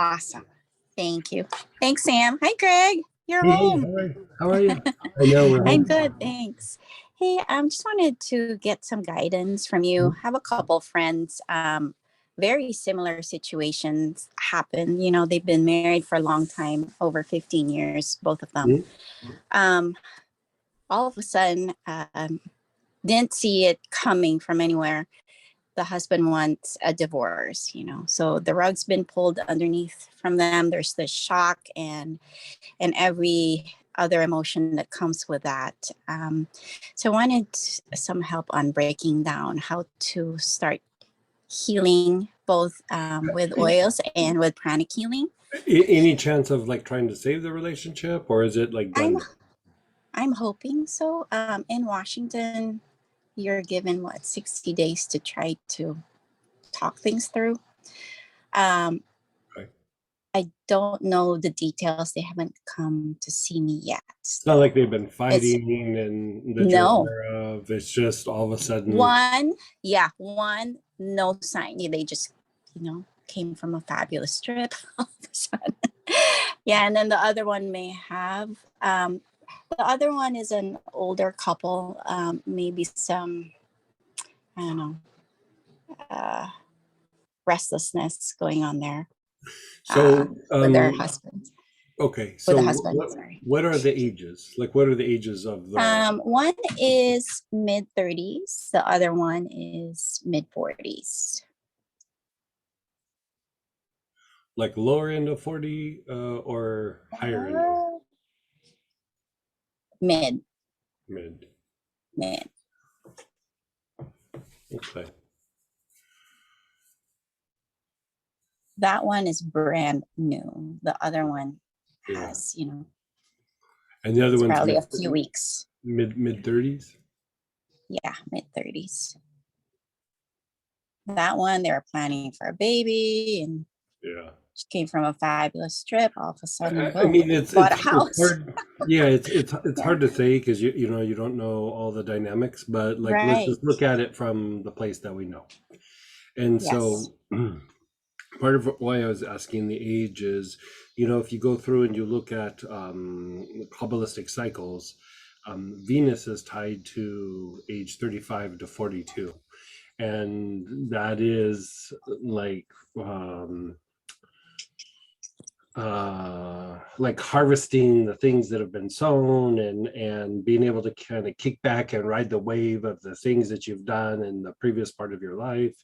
Awesome. Thank you. Thanks, Sam. Hi, Greg. You're Hey, home. how are you? I know we're I'm home. good, thanks. Hey, just wanted to get some guidance from you. Have a couple friends. Very similar situations happen. You know, they've been married for a long time, over 15 years, both of them. Mhm. Um, all of a sudden, didn't see it coming from anywhere. The husband wants a divorce, you know. So the rug's been pulled underneath from them. There's the shock and every other emotion that comes with that. So I wanted some help on breaking down how to start healing both with oils and with pranic healing. Any chance of like trying to save the relationship, or is it like I'm done? I'm hoping so. In Washington, you're given what 60 days to try to talk things through. Um, Right. I don't know the details. They haven't come to see me yet. It's not like they've been It's fighting and that you're no. aware of. It's just all of a sudden. One, no sign. They just, came from a fabulous trip all of a sudden. Yeah, and then the other one may have. The other one is an older couple, maybe some, I don't know, uh, restlessness going on there So, with their husbands, okay. with the So, husband, what sorry. what are the ages? Like, what are the ages of the One is mid 30s, the other one is mid 40s. like lower end of 40 or higher end of Uh, mid, mid? mid. Okay. That one is brand new. The other one Yeah. has, And the other it's one's probably a few weeks. mid 30s. Yeah, mid 30s. That one, they were planning for a baby and Yeah. she came from a fabulous trip. All of a sudden, I boom, mean, it's bought a it's house. hard. Yeah, it's Yeah. hard to say because you don't know all the dynamics, but like let's Right. just look at it from the place that we know. And Yes. so part of why I was asking the age is, if you go through and you look at Kabbalistic cycles, Venus is tied to age 35 to 42, and that is um, like harvesting the things that have been sown and being able to kind of kick back and ride the wave of the things that you've done in the previous part of your life.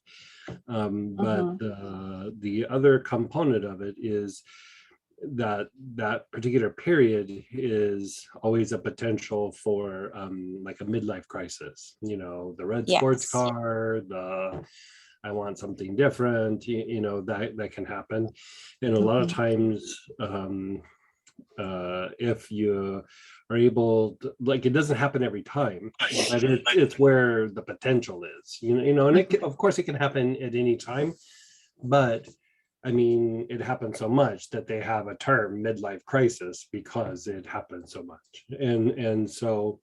But Mm-hmm. the other component of it is that particular period is always a potential for like a midlife crisis. The red sports Yes. car, the I want something different. That can happen, and a lot of Mm-hmm. times, if you are able to, like, it doesn't happen every time, but it's where the potential is. And of course it can happen at any time, but I mean, it happens so much that they have a term midlife crisis because it happens so much. And so,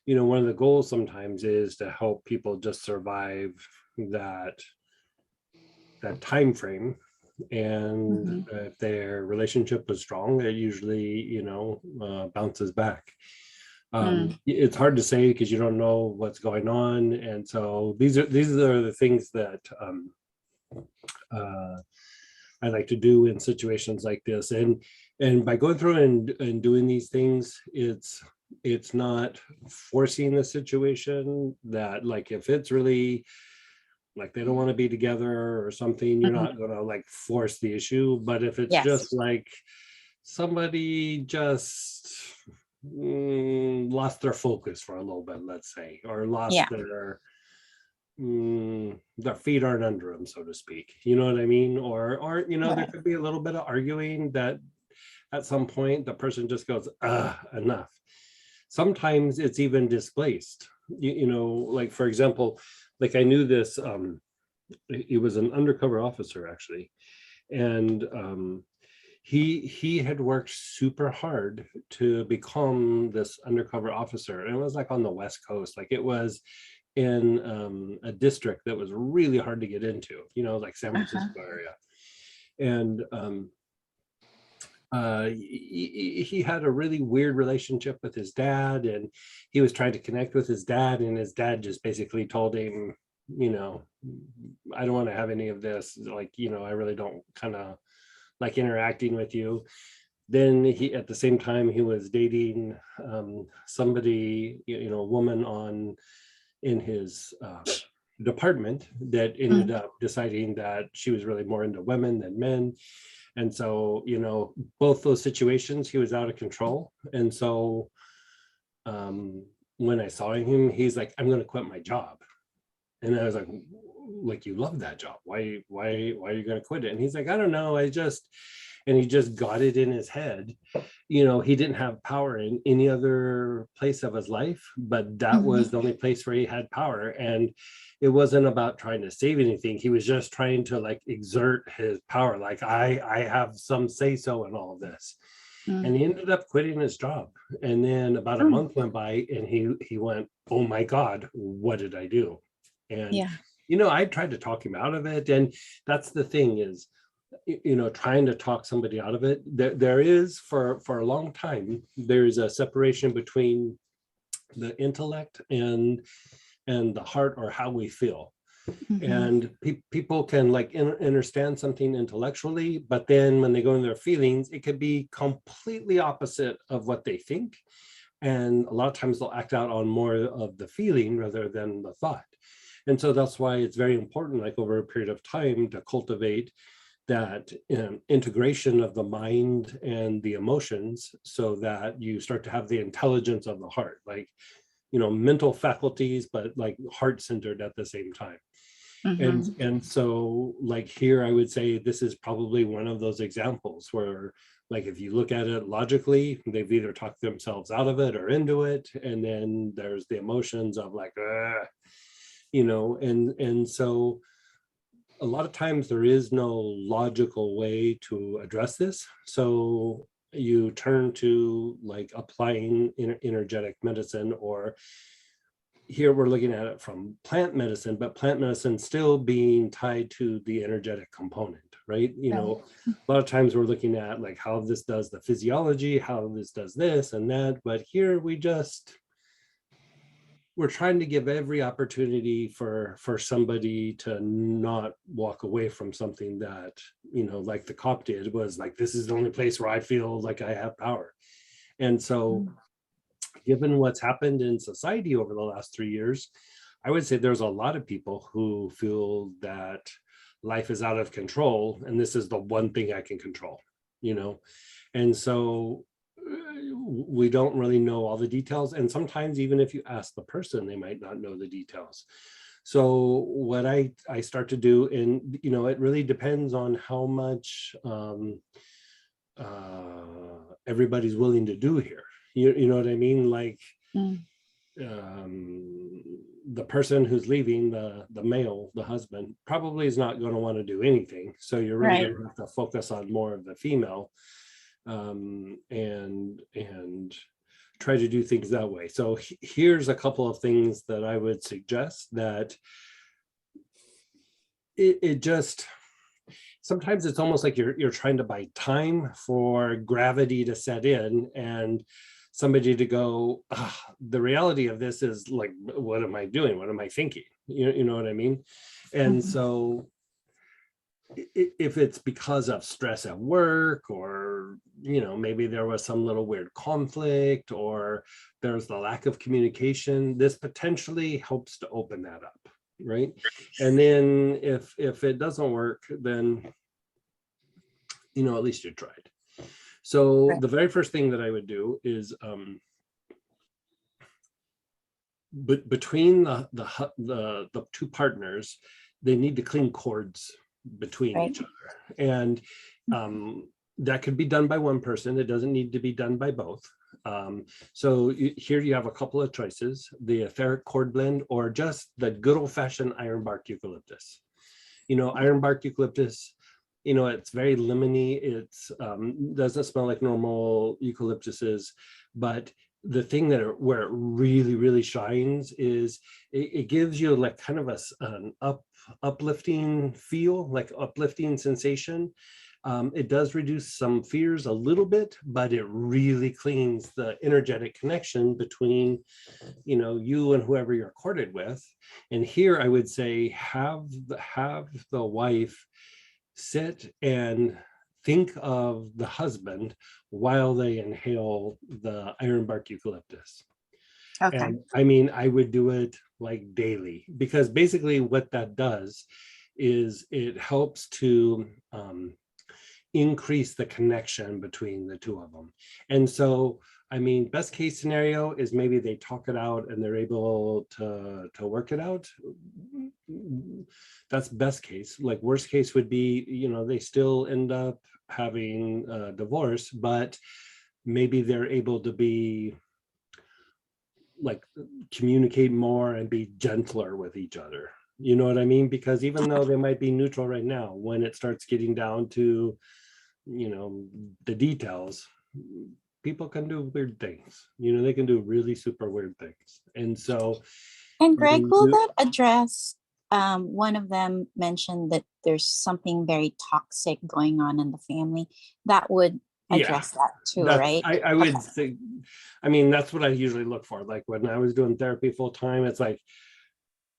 one of the goals sometimes is to help people just survive that time frame. And Mm-hmm. if their relationship is strong, it usually, bounces back. Mm. It's hard to say because you don't know what's going on. And so these are the things that uh, I like to do in situations like this. And by going through and doing these things, it's not forcing the situation. That, like, if it's really like they don't want to be together or something, you're Mm-hmm. not going to like force the issue. But if it's just Yes. like somebody just lost their focus for a little bit, let's say, or lost Yeah. their feet aren't under them, so to speak. You know what I mean? Or there Right. could be a little bit of arguing that at some point the person just goes, enough. Sometimes it's even displaced. Like, for example, like I knew this. He was an undercover officer, actually, and he had worked super hard to become this undercover officer, and it was like on the West Coast. Like, it was in a district that was really hard to get into, like San Uh-huh. Francisco area. And he had a really weird relationship with his dad, and he was trying to connect with his dad, and his dad just basically told him, you know, I don't want to have any of this, like, you know, I really don't kind of like interacting with you. Then he, at the same time, he was dating somebody, you know, a woman on in his department that ended up deciding that she was really more into women than men. And so, you know, both those situations, he was out of control. And so when I saw him, he's like, I'm going to quit my job. And I was like, you love that job. Why are you going to quit it? And he's like, I don't know. And he just got it in his head. You know, he didn't have power in any other place of his life, but that was the only place where he had power. And it wasn't about trying to save anything. He was just trying to like exert his power. Like I have some say so in all of this. And he ended up quitting his job. And then about a month went by, and he went, oh my God, what did I do? And, Yeah. you know, I tried to talk him out of it. And that's the thing is, you know, trying to talk somebody out of it. There is for a long time, there's a separation between the intellect and the heart, or how we feel. And people can like understand something intellectually, but then when they go in their feelings, it could be completely opposite of what they think. And a lot of times they'll act out on more of the feeling rather than the thought. And so that's why it's very important, like over a period of time, to cultivate that integration of the mind and the emotions, so that you start to have the intelligence of the heart, like, you know, mental faculties, but like heart centered at the same time. And so like here, I would say this is probably one of those examples where, like, if you look at it logically, they've either talked themselves out of it or into it. And then there's the emotions of like, you know, and so a lot of times there is no logical way to address this. So you turn to like applying energetic medicine, or here we're looking at it from plant medicine, but plant medicine still being tied to the energetic component, right? You know, a lot of times we're looking at like how this does the physiology, how this does this and that, but here we're trying to give every opportunity for somebody to not walk away from something that, you know, like the cop did, was like, this is the only place where I feel like I have power. And so given what's happened in society over the last 3 years, I would say there's a lot of people who feel that life is out of control, and this is the one thing I can control, you know? And so we don't really know all the details. And sometimes even if you ask the person, they might not know the details. So what I start to do, and, you know, it really depends on how much everybody's willing to do here. You know what I mean? Like the person who's leaving, the male, the husband, probably is not going to want to do anything. So you're really going to have to focus on more of the female, and try to do things that way. So here's a couple of things that I would suggest. That it just, sometimes it's almost like you're trying to buy time for gravity to set in, and somebody to go, the reality of this is like, what am I doing? What am I thinking? You know what I mean? And so if it's because of stress at work, or, you know, maybe there was some little weird conflict, or there's the lack of communication, this potentially helps to open that up, right? And then if it doesn't work, then, you know, at least you tried. So the very first thing that I would do is between the two partners, they need to clean cords between each other. And that could be done by one person. It doesn't need to be done by both. So here you have a couple of choices: the etheric cord blend, or just the good old-fashioned ironbark eucalyptus. You know, ironbark eucalyptus, you know, it's very lemony. It's doesn't smell like normal eucalyptuses, but the thing where it really shines is it gives you like kind of an uplifting feel, like uplifting sensation. It does reduce some fears a little bit, but it really cleans the energetic connection between, you and whoever you're courted with. And here I would say have the wife sit and think of the husband while they inhale the ironbark eucalyptus. Okay. And I mean, I would do it like daily, because basically what that does is it helps to increase the connection between the two of them. And so, I mean, best case scenario is maybe they talk it out and they're able to work it out. That's best case. Like worst case would be, they still end up having a divorce, but maybe they're able to be like communicate more and be gentler with each other. You know what I mean? Because even though they might be neutral right now, when it starts getting down to, the details, people can do weird things. They can do really super weird things. And so, And Greg, will that address, one of them mentioned that there's something very toxic going on in the family that would address that too, right? I would think, I mean, that's what I usually look for. Like when I was doing therapy full time, it's like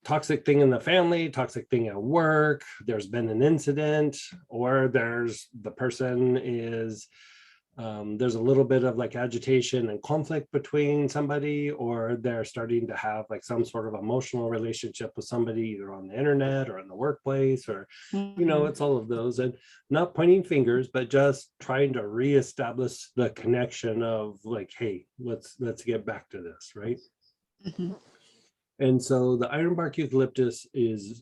toxic thing in the family, toxic thing at work, there's been an incident, or there's the person is, there's a little bit of like agitation and conflict between somebody, or they're starting to have like some sort of emotional relationship with somebody either on the internet or in the workplace, or it's all of those. And not pointing fingers, but just trying to reestablish the connection of like, hey, let's get back to this, right? Mhm. And so the ironbark eucalyptus is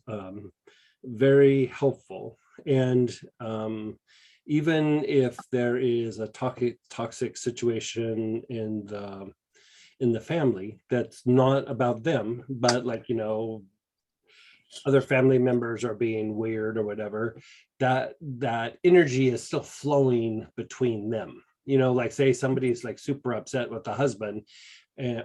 very helpful. And even if there is a toxic situation in the family that's not about them, but like, other family members are being weird or whatever, that energy is still flowing between them. Like say somebody's like super upset with the husband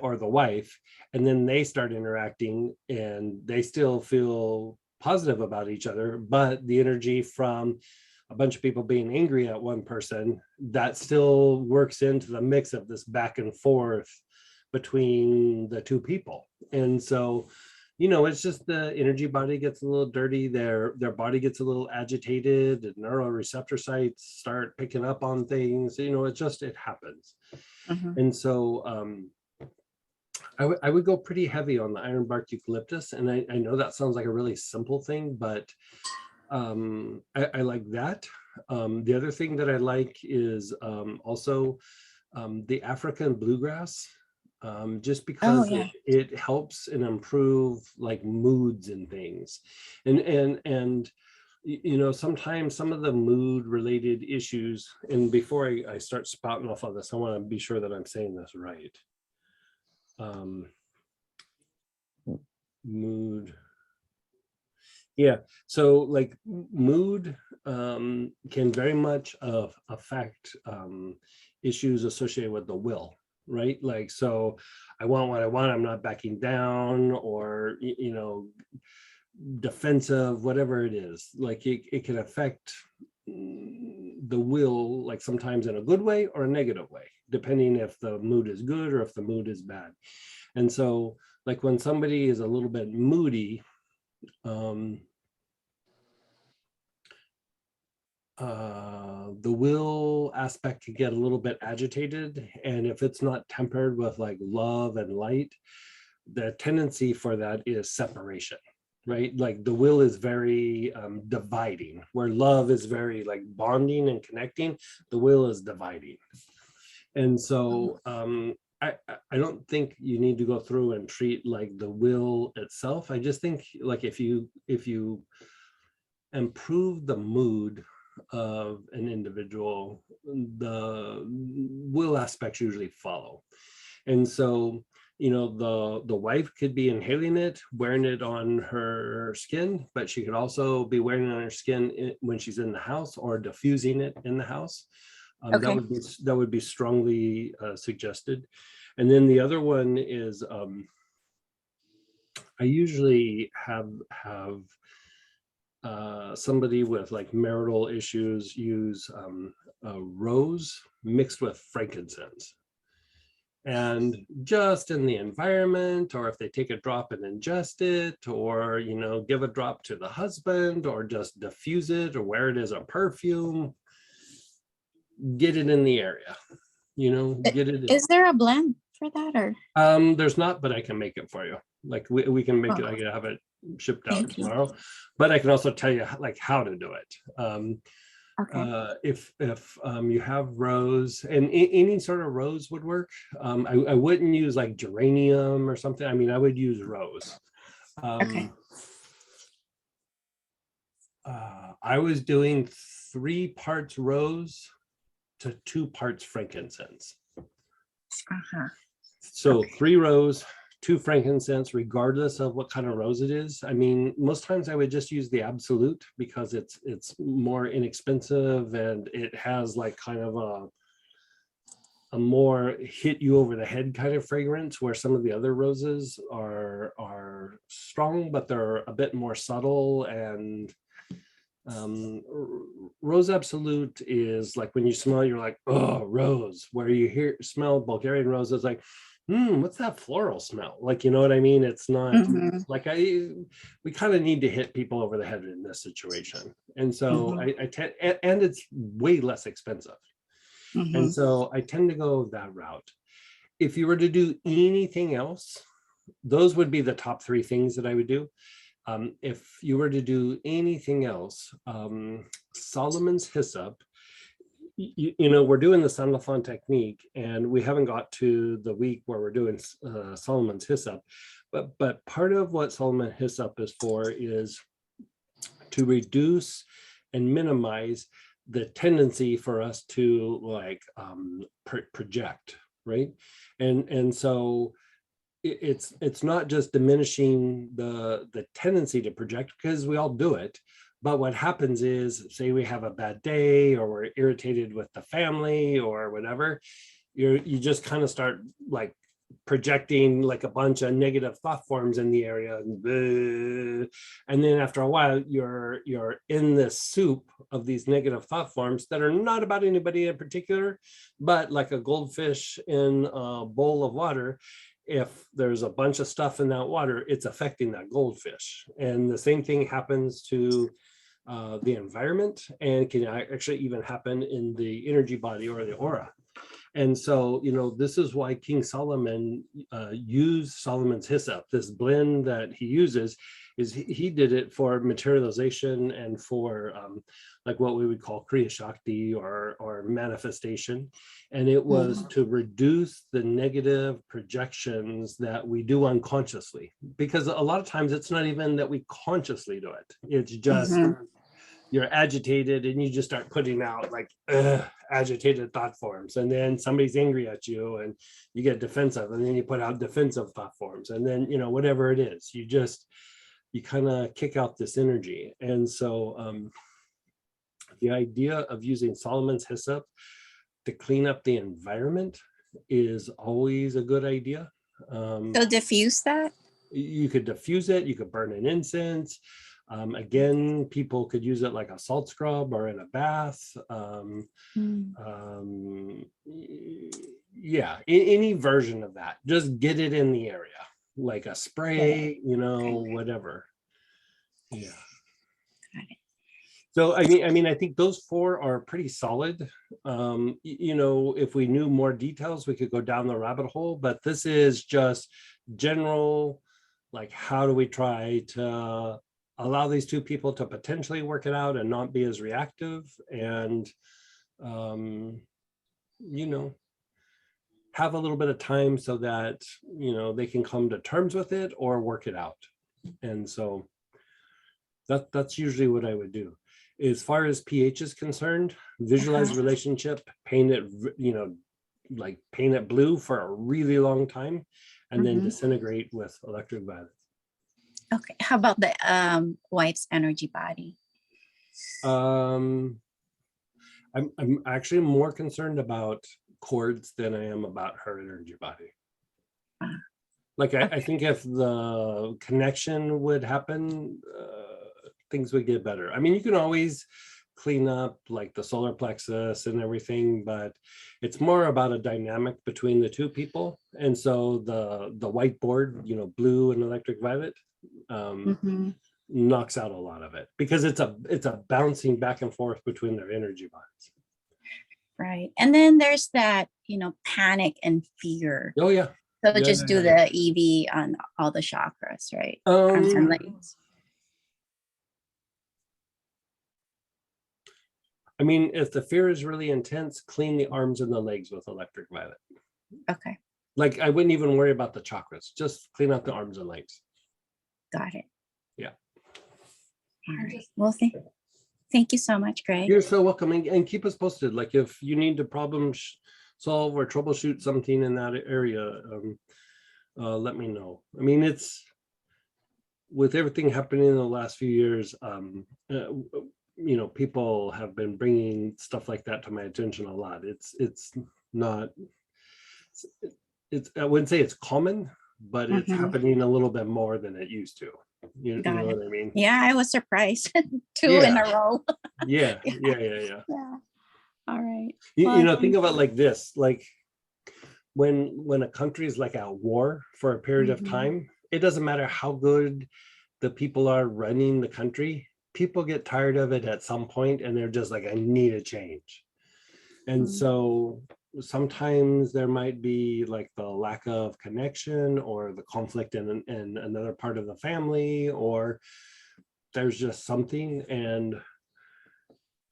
or the wife, and then they start interacting and they still feel positive about each other, but the energy from a bunch of people being angry at one person, that still works into the mix of this back and forth between the two people. And so, it's just the energy body gets a little dirty, their body gets a little agitated, and neuroreceptor sites start picking up on things, it happens. Mhm. And so I would go pretty heavy on the ironbark eucalyptus. And I know that sounds like a really simple thing, but I like that. The other thing that I like is also the African bluegrass, just because it helps and improve like moods and things. And sometimes some of the mood related issues, and before I start spouting off on this, I want to be sure that I'm saying this right. Mood. Yeah, so like mood can very much affect issues associated with the will, right? Like, so I want what I want, I'm not backing down, or defensive, whatever it is. Like it can affect the will, like sometimes in a good way or a negative way, depending if the mood is good or if the mood is bad. And so like when somebody is a little bit moody, the will aspect can get a little bit agitated, and if it's not tempered with like love and light, the tendency for that is separation, right? Like the will is very dividing, where love is very like bonding and connecting. The will is dividing. And so I don't think you need to go through and treat like the will itself. I just think like if you improve the mood of an individual, the will aspects usually follow. And so the wife could be inhaling it, wearing it on her skin, but she could also be wearing it on her skin when she's in the house, or diffusing it in the house. Okay. That would be strongly suggested. And then the other one is I usually have somebody with like marital issues use rose mixed with frankincense. And just in the environment, or if they take a drop and ingest it, or, you know, give a drop to the husband, or just diffuse it, or wear it as a perfume, get it in the area, you know, get it. Is there a blend for that, or? There's not, but I can make it for you. Like we can make it, I can have it shipped out Thank you. tomorrow, but I can also tell you like how to do it. Okay. If you have rose, and any sort of rose would work. I wouldn't use like geranium or something. I mean, I would use rose. Okay. I was doing 3 parts rose to 2 parts frankincense. Uh-huh. So Okay. 3 rose, 2 frankincense, regardless of what kind of rose it is. I mean, most times I would just use the absolute because it's more inexpensive, and it has like kind of a more hit you over the head kind of fragrance, where some of the other roses are strong, but they're a bit more subtle. And rose absolute is like when you smell, you're like, oh, rose. Where you smell Bulgarian rose, is like, what's that floral smell? Like, you know what I mean? It's not like we kind of need to hit people over the head in this situation. And so I tend, and it's way less expensive. And so I tend to go that route. If you were to do anything else, those would be the top 3 things that I would do. If you were to do anything else, Solomon's hyssop, you know, we're doing the Sanlafon technique, and we haven't got to the week where we're doing Solomon's hyssop, but part of what Solomon hyssop is for is to reduce and minimize the tendency for us to like project, right? And so it's not just diminishing the tendency to project, because we all do it. But what happens is, say we have a bad day, or we're irritated with the family or whatever, you just kind of start like projecting like a bunch of negative thought forms in the area, and then after a while you're in this soup of these negative thought forms that are not about anybody in particular, but like a goldfish in a bowl of water. If there's a bunch of stuff in that water, it's affecting that goldfish. And the same thing happens to the environment, and can actually even happen in the energy body or the aura. And so, you know, this is why King Solomon used Solomon's hyssop. This blend that he uses is he did it for materialization and for like what we would call Kriya Shakti or manifestation. And it was to reduce the negative projections that we do unconsciously, because a lot of times it's not even that we consciously do it. It's just you're agitated and you just start putting out like agitated thought forms, and then somebody's angry at you and you get defensive, and then you put out defensive thought forms, and then, you know, whatever it is, you kind of kick out this energy. And so the idea of using Solomon's hyssop to clean up the environment is always a good idea. So diffuse that? You could diffuse it, you could burn an incense. Again, people could use it like a salt scrub or in a bath. Yeah, any version of that. Just get it in the area, like a spray, you know, whatever. Yeah. So I mean, I think those 4 are pretty solid. You know, if we knew more details, we could go down the rabbit hole. But this is just general, like, how do we try to allow these 2 people to potentially work it out and not be as reactive, and you know, have a little bit of time so that, you know, they can come to terms with it or work it out. And so that's usually what I would do. As far as pH is concerned, visualize relationship, paint it, you know, like paint it blue for a really long time, and then disintegrate with electric violet. Okay. How about the wife's energy body? I'm actually more concerned about cords than I am about her energy body. Like I think if the connection would happen, things would get better. I mean, you can always clean up like the solar plexus and everything, but it's more about a dynamic between the two people. And so the whiteboard, you know, blue and electric violet, Mhm. knocks out a lot of it, because it's a bouncing back and forth between their energy bodies. Right. And then there's that, panic and fear. Oh yeah. So Yeah, just yeah, do yeah. the EV on all the chakras, right? Arms and legs. I mean, if the fear is really intense, clean the arms and the legs with electric violet. Okay. Like, I wouldn't even worry about the chakras, just clean out the arms and legs. Got it. Yeah. All right. Well, thank you so much, Greg. You're so welcome, and keep us posted. Like, if you need to problem solve or troubleshoot something in that area, let me know. I mean, it's with everything happening in the last few years, people have been bringing stuff like that to my attention a lot. It's not, I wouldn't say it's common, but it's Mhm. happening a little bit more than it used to. You Got know it. what I mean? Yeah, I was surprised. 2 in a row. Yeah. Yeah. All right. You Well, know, think about it like this, like when a country is like at war for a period of Mhm. time, it doesn't matter how good the people are running the country, people get tired of it at some point, and they're just like, I need a change. And Mhm. so sometimes there might be like the lack of connection, or the conflict in another part of the family, or there's just something. And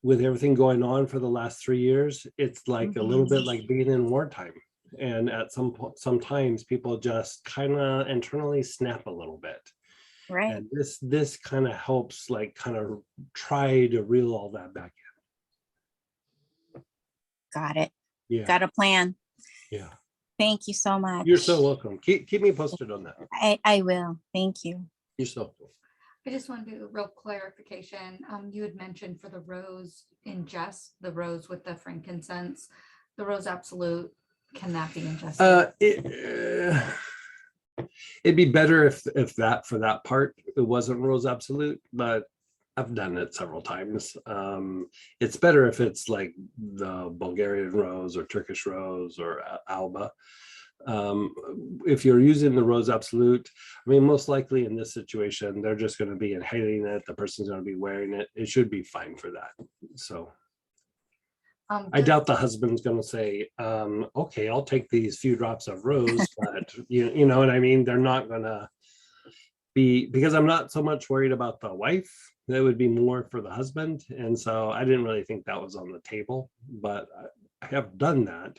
with everything going on for the last 3 years, it's like a little bit like being in wartime. And at some point, sometimes people just kind of internally snap a little bit. Right. And this kind of helps, like, kind of try to reel all that back Got it. in. Yeah. Got a plan. Yeah. Thank you so much. You're so welcome. Keep me posted on that. I will. Thank you. You're so welcome. I just want to do a real clarification. You had mentioned for the rose ingest, the rose with the frankincense, the rose absolute, can that be ingested? It'd be better if that, for that part, it wasn't rose absolute, but I've done it several times. It's better if it's like the Bulgarian rose or Turkish rose or alba. If you're using the rose absolute, I mean, most likely in this situation, they're just going to be inhaling it. The person's going to be wearing it. It should be fine for that. So I doubt the husband's going to say, okay, I'll take these few drops of rose, but you know what I mean? They're not going to be, because I'm not so much worried about the wife. That would be more for the husband. And so I didn't really think that was on the table, but I have done that.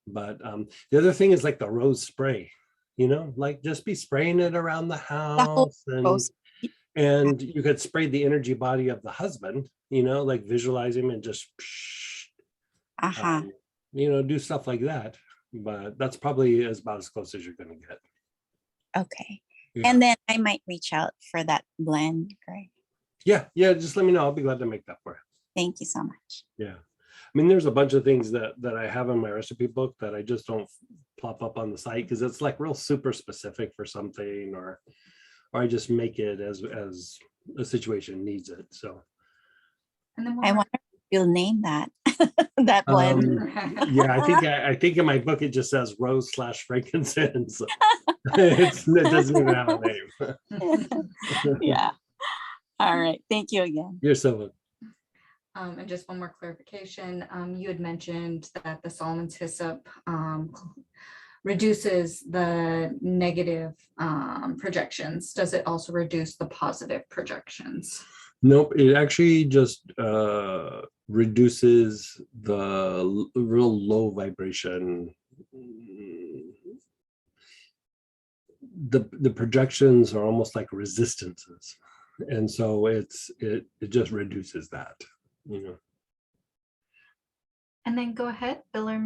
But the other thing is like the rose spray, like just be spraying it around the house, and you could spray the energy body of the husband, like visualize him and just, do stuff like that. But that's probably about as close as you're going to get. Okay. Yeah. And then I might reach out for that blend, Greg. Yeah. Just let me know. I'll be glad to make that for you. Thank you so much. Yeah. I mean, there's a bunch of things that I have in my recipe book that I just don't plop up on the site, because it's like real super specific for something, or I just make it as a situation needs it. So. And then I wonder if you'll name that that blend. Yeah, I think in my book it just says rose / frankincense. It doesn't even have a name. Yeah. All right. Thank you again. You're so welcome. And just one more clarification. You had mentioned that the Solomon's hyssop reduces the negative projections. Does it also reduce the positive projections? Nope, it actually just reduces the real low vibration. The projections are almost like resistances, and so it just reduces that. And then go ahead, Bill or